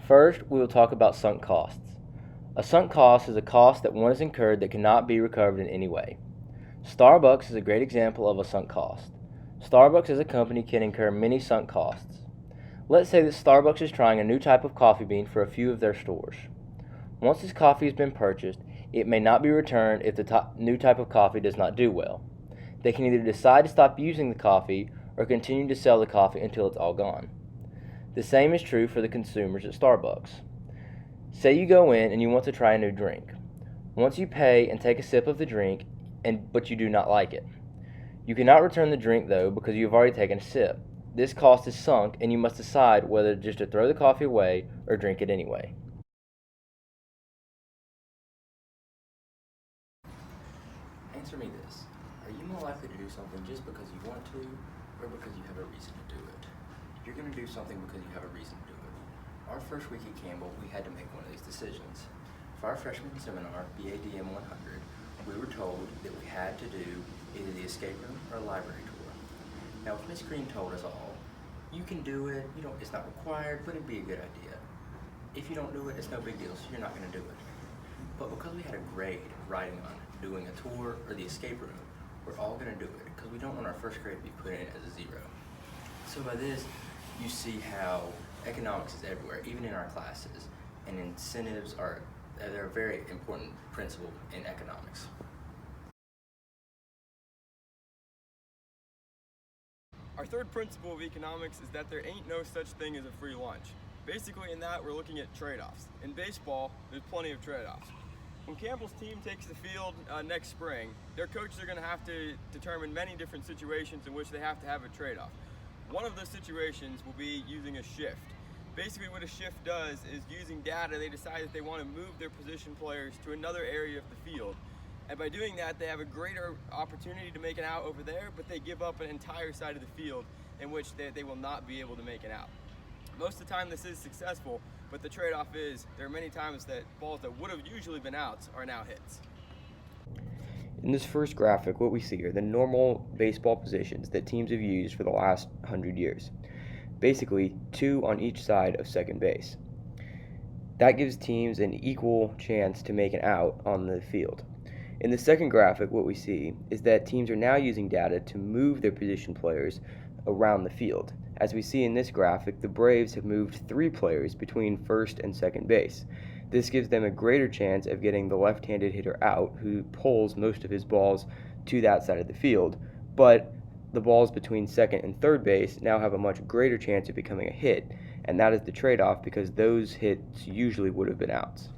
First, we will talk about sunk costs. A sunk cost is a cost that one has incurred that cannot be recovered in any way. Starbucks is a great example of a sunk cost. Starbucks as a company can incur many sunk costs. Let's say that Starbucks is trying a new type of coffee bean for a few of their stores. Once this coffee has been purchased, it may not be returned if the new type of coffee does not do well. They can either decide to stop using the coffee or continue to sell the coffee until it's all gone. The same is true for the consumers at Starbucks. Say you go in and you want to try a new drink. Once you pay and take a sip of the drink, but you do not like it. You cannot return the drink though because you have already taken a sip. This cost is sunk and you must decide whether just to throw the coffee away or drink it anyway. Answer me this. Are you more likely to do something just because you want to or because you have a reason to do it? You're going to do something because you have a reason to do it. Our first week at Campbell, we had to make one of these decisions. For our freshman seminar, BADM 100, we were told that we had to do either the escape room or a library tour. Now, if Miss Green told us all, you can do it, it's not required, but it'd be a good idea. If you don't do it, it's no big deal, so you're not going to do it. But because we had a grade riding on doing a tour or the escape room, we're all going to do it because we don't want our first grade to be put in as a 0. So by this, you see how economics is everywhere, even in our classes, and incentives they're a very important principle in economics. Our third principle of economics is that there ain't no such thing as a free lunch. Basically in that, we're looking at trade-offs. In baseball, there's plenty of trade-offs. When Campbell's team takes the field next spring, their coaches are going to have to determine many different situations in which they have to have a trade-off. One of those situations will be using a shift. Basically what a shift does is using data, they decide that they want to move their position players to another area of the field. And by doing that, they have a greater opportunity to make an out over there, but they give up an entire side of the field in which they will not be able to make an out. Most of the time this is successful, but the trade-off is there are many times that balls that would have usually been outs are now hits. In this first graphic, what we see are the normal baseball positions that teams have used for the last 100 years. Basically, 2 on each side of second base. That gives teams an equal chance to make an out on the field. In the second graphic, what we see is that teams are now using data to move their position players around the field. As we see in this graphic, the Braves have moved 3 players between first and second base. This gives them a greater chance of getting the left-handed hitter out, who pulls most of his balls to that side of the field, but the balls between second and third base now have a much greater chance of becoming a hit, and that is the trade-off because those hits usually would have been outs.